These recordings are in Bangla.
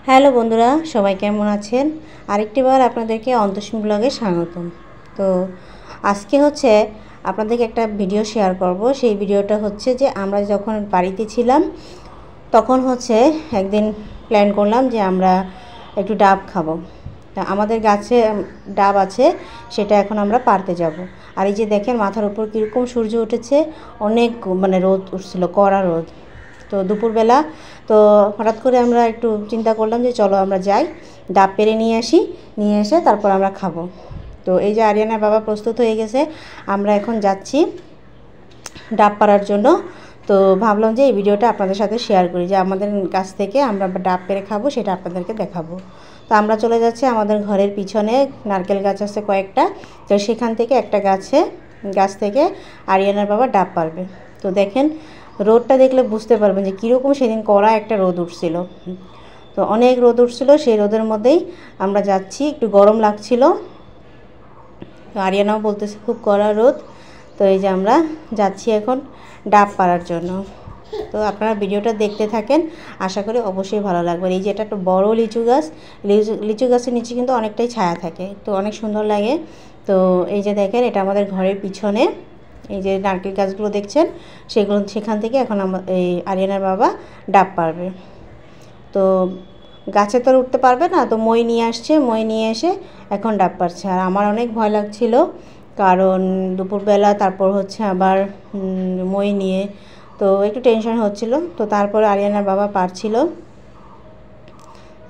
হ্যালো বন্ধুরা, সবাই কেমন আছেন? আরেকটিবার আপনাদেরকে অন্তস্মিন ব্লগে স্বাগতম। তো আজকে হচ্ছে আপনাদেরকে একটা ভিডিও শেয়ার করব। সেই ভিডিওটা হচ্ছে যে আমরা যখন বাড়িতে ছিলাম তখন হচ্ছে একদিন প্ল্যান করলাম যে আমরা একটু ডাব খাবো। তা আমাদের গাছে ডাব আছে, সেটা এখন আমরা পাড়তে যাব। আর এই যে দেখেন মাথার উপর কীরকম সূর্য উঠেছে, অনেক রোদ উঠছিল, কড়া রোদ। তো দুপুরবেলা তো হঠাৎ করে আমরা একটু চিন্তা করলাম যে চলো আমরা যাই, ডাব পেড়ে নিয়ে আসি, নিয়ে এসে তারপর আমরা খাবো। তো এই যে আরিয়ানার বাবা প্রস্তুত হয়ে গেছে, আমরা এখন যাচ্ছি ডাব পাড়ার জন্য। তো ভাবলাম যে এই ভিডিওটা আপনাদের সাথে শেয়ার করি, যে আমাদের গাছ থেকে আমরা ডাব পেড়ে খাবো, সেটা আপনাদেরকে দেখাবো। তো আমরা চলে যাচ্ছি, আমাদের ঘরের পিছনে নারকেল গাছ আছে কয়েকটা, তো সেখান থেকে একটা গাছ থেকে আরিয়ানার বাবা ডাব পারবে। তো দেখেন রোদটা দেখলে বুঝতে পারবেন যে কীরকম সেদিন কড়া একটা রোদ উঠছিল। তো অনেক রোদ উঠছিল, সেই রোদের মধ্যেই আমরা যাচ্ছি, একটু গরম লাগছিল। তো আরিয়ানাও বলতেছে খুব কড়া রোদ। তো এই যে আমরা যাচ্ছি এখন ডাব পাড়ার জন্য। তো আপনারা ভিডিওটা দেখতে থাকেন, আশা করি অবশ্যই ভালো লাগবে। এই যে এটা একটা বড় লিচু গাছ, লিচু গাছের নিচে কিন্তু অনেকটাই ছায়া থাকে, তো অনেক সুন্দর লাগে। তো এই যে দেখেন এটা আমাদের ঘরের পিছনে, এই যে নারকেল গাছগুলো দেখছেন, সেখান থেকে এখন এই আরিয়ানার বাবা ডাব পারবে। তো গাছে তো উঠতে পারবে না, তো মই নিয়ে আসছে, মই নিয়ে এসে এখন ডাব পারছে। আর আমার অনেক ভয় লাগছিল, কারণ দুপুরবেলা, তারপর হচ্ছে আবার মই নিয়ে, তো একটু টেনশন হচ্ছিল। তো তারপর আরিয়ানার বাবা পারছিল,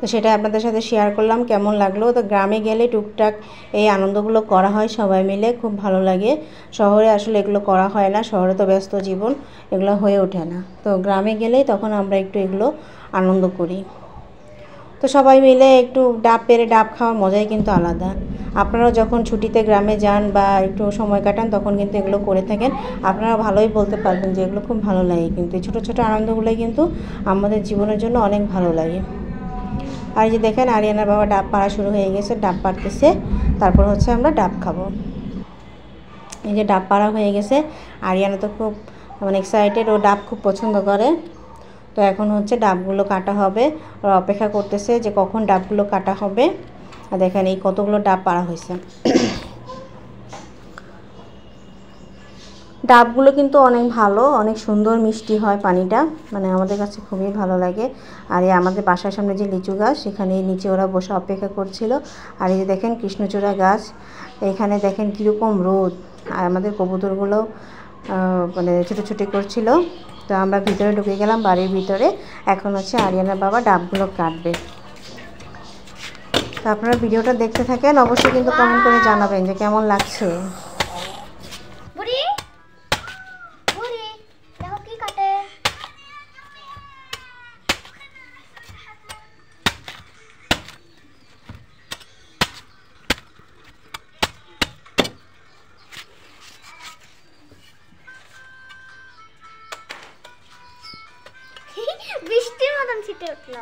তো সেটা আপনাদের সাথে শেয়ার করলাম, কেমন লাগলো। তো গ্রামে গেলে টুকটাক এই আনন্দগুলো করা হয় সবাই মিলে, খুব ভালো লাগে। শহরে আসলে এগুলো করা হয় না, শহরে তো ব্যস্ত জীবন, এগুলো হয়ে ওঠে না। তো গ্রামে গেলেই তখন আমরা একটু এগুলো আনন্দ করি। তো সবাই মিলে একটু ডাব পেড়ে ডাব খাওয়ার মজাই কিন্তু আলাদা। আপনারাও যখন ছুটিতে গ্রামে যান বা একটু সময় কাটান, তখন কিন্তু এগুলো করে থাকেন, আপনারা ভালোই বলতে পারবেন যে এগুলো খুব ভালো লাগে। কিন্তু এই ছোটো ছোটো আনন্দগুলোই কিন্তু আমাদের জীবনের জন্য অনেক ভালো লাগে। আর এই যে দেখেন আরিয়ানার বাবা ডাব পাড়া শুরু হয়ে গেছে, ডাব পাড়তেছে, তারপর হচ্ছে আমরা ডাব খাবো। এই যে ডাব পাড়া হয়ে গেছে, আরিয়ানা তো খুব এক্সাইটেড, ও ডাব খুব পছন্দ করে। তো এখন হচ্ছে ডাবগুলো কাটা হবে, ওরা অপেক্ষা করতেছে যে কখন ডাবগুলো কাটা হবে। আর দেখেন এই কতগুলো ডাব পাড়া হয়েছে। ডাবগুলো কিন্তু অনেক ভালো, অনেক সুন্দর মিষ্টি হয় পানিটা, আমাদের কাছে খুবই ভালো লাগে। আর এই আমাদের বাসার সামনে যে লিচু গাছ, সেখানে নিচে ওরা বসে অপেক্ষা করছিল। আর এই যে দেখেন কৃষ্ণচূড়া গাছ, এখানে দেখেন কীরকম রোদ, আর আমাদের কবুতরগুলো ছুটোছুটি করছিল। তো আমরা ভিতরে ঢুকে গেলাম, বাড়ির ভিতরে। এখন হচ্ছে আরিয়ানার বাবা ডাবগুলো কাটবে। তো আপনারা ভিডিওটা দেখতে থাকেন, অবশ্যই কিন্তু কমেন্ট করে জানাবেন যে কেমন লাগছে। বৃষ্টির মতন ছিটে উঠলো।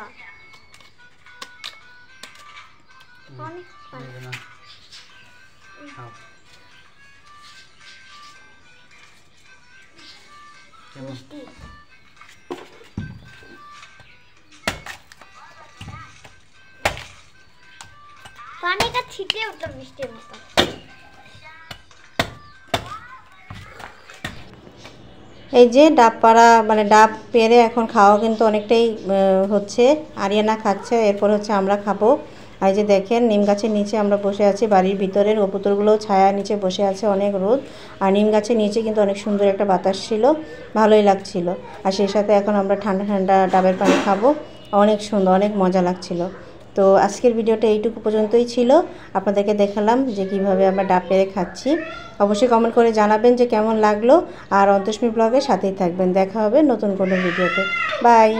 অনেক পানিটা ছিটে উঠলো বৃষ্টির মতন। এই যে ডাব পাড়া ডাব পেড়ে এখন খাওয়া কিন্তু অনেকটাই হচ্ছে। আরিয়ানা খাচ্ছে, এরপর হচ্ছে আমরা খাবো। আর যে দেখেন নিম গাছের নিচে আমরা বসে আছি, বাড়ির ভিতরের কবুতরগুলো ছায়া নিচে বসে আছে, অনেক রোদ। আর নিম গাছের নিচে কিন্তু অনেক সুন্দর একটা বাতাস ছিল, ভালোই লাগছিল। আর সেই সাথে এখন আমরা ঠান্ডা ঠান্ডা ডাবের পানি খাবো, অনেক সুন্দর, অনেক মজা লাগছিল। তো আজকের ভিডিওটা এইটুকু পর্যন্তই ছিল, আপনাদেরকে দেখালাম যে কিভাবে আমরা ডাব পেড়ে খাচ্ছি। অবশ্যই কমেন্ট করে জানাবেন যে কেমন লাগলো, আর অন্তস্মিন ব্লগের সাথেই থাকবেন। দেখা হবে নতুন কোনো ভিডিওতে। বাই।